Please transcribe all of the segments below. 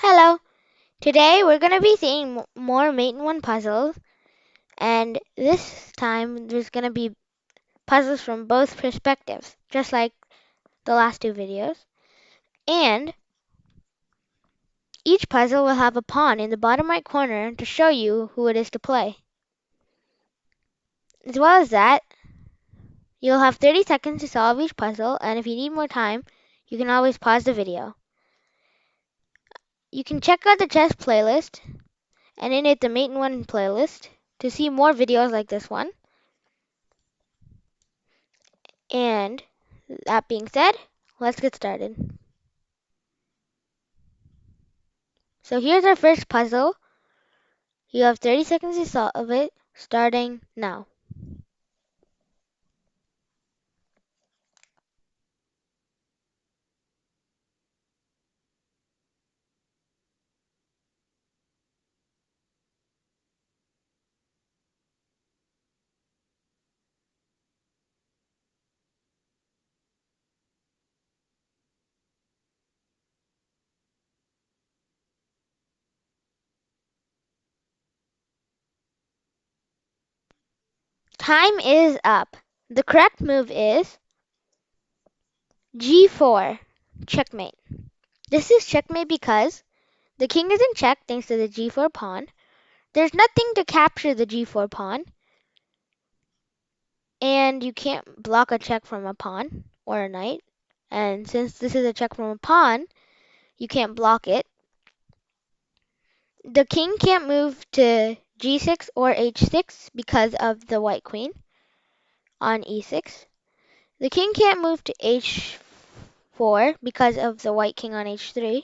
Hello! Today we're going to be seeing more Mate in One puzzles, and this time there's going to be puzzles from both perspectives, just like the last two videos. And each puzzle will have a pawn in the bottom right corner to show you who it is to play. As well as that, you'll have 30 seconds to solve each puzzle, and if you need more time, you can always pause the video. You can check out the chess playlist, and in it the Mate in One playlist, to see more videos like this one. And that being said, let's get started. So here's our first puzzle. You have 30 seconds to solve it, starting now. Time is up. The correct move is G4, checkmate. This is checkmate because the king is in check thanks to the G4 pawn. There's nothing to capture the G4 pawn, and you can't block a check from a pawn or a knight. And since this is a check from a pawn, you can't block it. The king can't move to G6 or H6 because of the white queen on E6. The king can't move to H4 because of the white king on H3.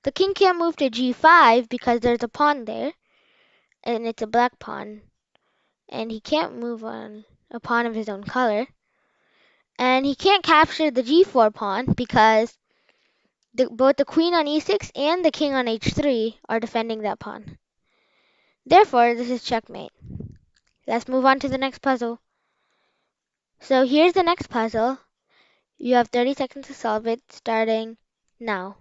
The king can't move to G5 because there's a pawn there, and it's a black pawn. And he can't move on a pawn of his own color. And he can't capture the G4 pawn because both the queen on E6 and the king on H3 are defending that pawn. Therefore, this is checkmate. Let's move on to the next puzzle. So here's the next puzzle. You have 30 seconds to solve it, starting now.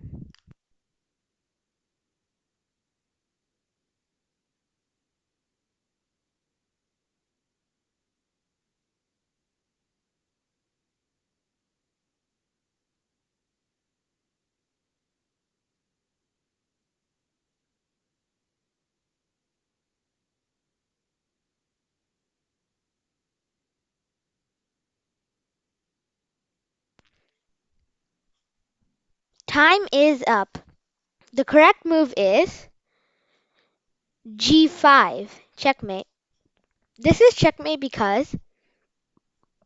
Time is up. The correct move is G5, checkmate. This is checkmate because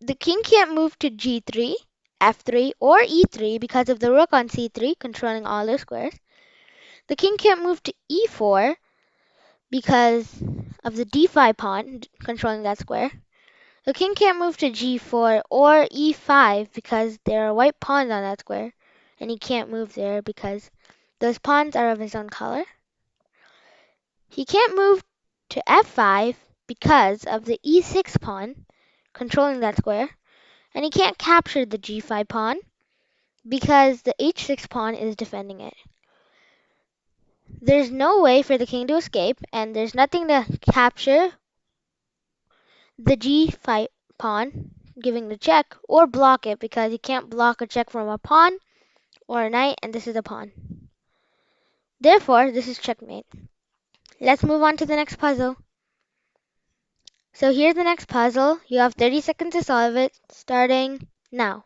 the king can't move to G3, F3, or E3 because of the rook on C3 controlling all the squares. The king can't move to E4 because of the D5 pawn controlling that square. The king can't move to G4 or E5 because there are white pawns on that square, and he can't move there because those pawns are of his own color. He can't move to F5 because of the E6 pawn controlling that square, and he can't capture the G5 pawn because the H6 pawn is defending it. There's no way for the king to escape, and there's nothing to capture the G5 pawn, giving the check, or block it because he can't block a check from a pawn or a knight, and this is a pawn. Therefore, this is checkmate. Let's move on to the next puzzle. So here's the next puzzle. You have 30 seconds to solve it, starting now.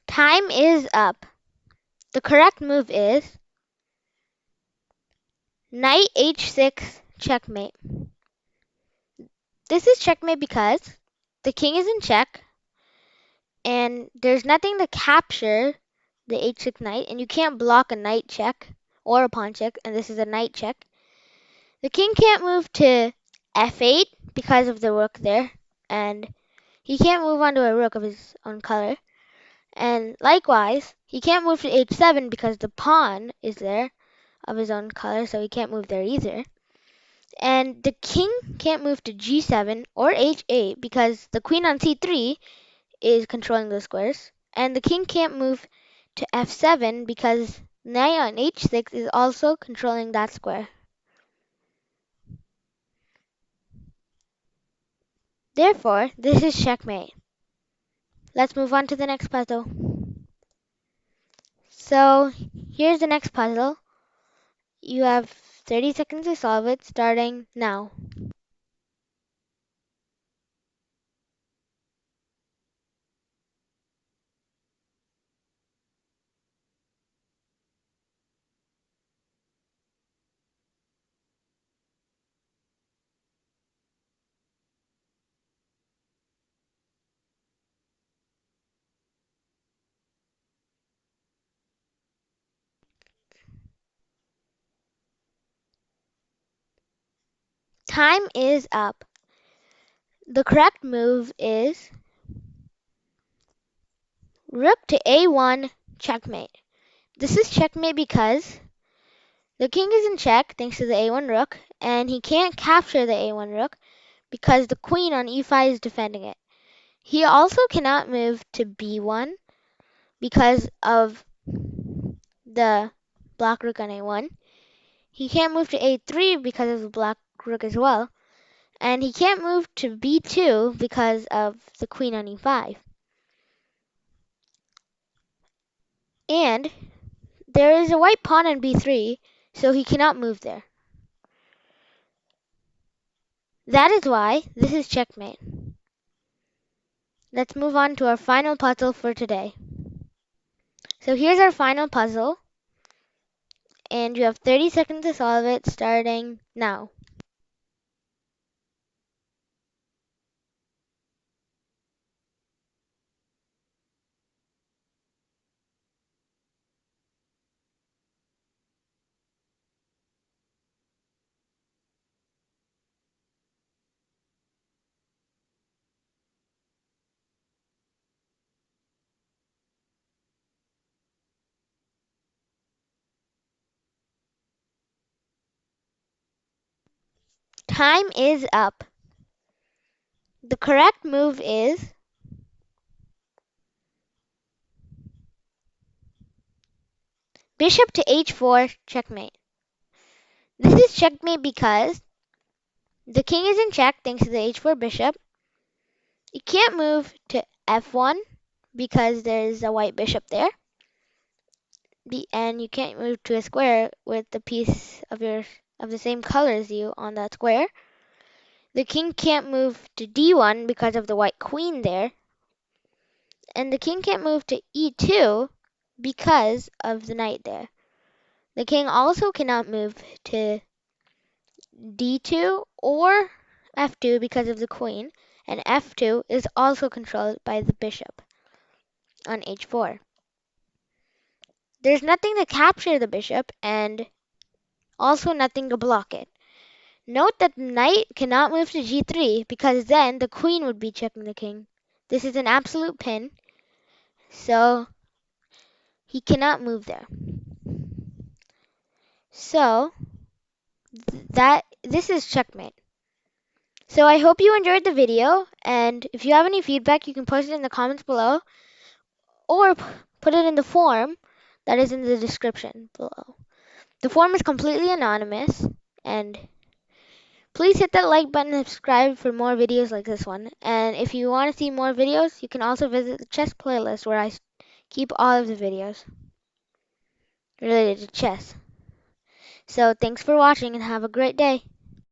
Time is up. The correct move is Knight H6, checkmate. This is checkmate because the king is in check, and there's nothing to capture the H6 knight, and you can't block a knight check or a pawn check, and this is a knight check. The king can't move to f8 because of the rook there, and he can't move onto a rook of his own color. And likewise, he can't move to h7 because the pawn is there of his own color, so he can't move there either. And the king can't move to g7 or h8 because the queen on c3 is controlling those squares. And the king can't move to f7 because knight on h6 is also controlling that square. Therefore, this is checkmate. Let's move on to the next puzzle. So, here's the next puzzle. You have 30 seconds to solve it, starting now. Time is up. The correct move is rook to a1, checkmate. This is checkmate because the king is in check thanks to the a1 rook, and he can't capture the a1 rook because the queen on e5 is defending it. He also cannot move to b1 because of the black rook on a1. He can't move to a3 because of the black rook as well. And he can't move to b2 because of the queen on e5. And there is a white pawn on b3, so he cannot move there. That is why this is checkmate. Let's move on to our final puzzle for today. So here's our final puzzle, and you have 30 seconds to solve it, starting now. Time is up. The correct move is bishop to h4, checkmate. This is checkmate because the king is in check thanks to the h4 bishop. You can't move to f1 because there's a white bishop there. And you can't move to a square with the piece of the same color as you on that square. The king can't move to d1 because of the white queen there. And the king can't move to e2 because of the knight there. The king also cannot move to d2 or f2 because of the queen, and f2 is also controlled by the bishop on h4. There's nothing to capture the bishop and also nothing to block it. Note that the knight cannot move to g3 because then the queen would be checking the king. This is an absolute pin, so he cannot move there. So this is checkmate. So I hope you enjoyed the video, and if you have any feedback, you can post it in the comments below or put it in the form that is in the description below. The form is completely anonymous, and please hit that like button and subscribe for more videos like this one. And if you want to see more videos, you can also visit the chess playlist where I keep all of the videos related to chess. So thanks for watching and have a great day.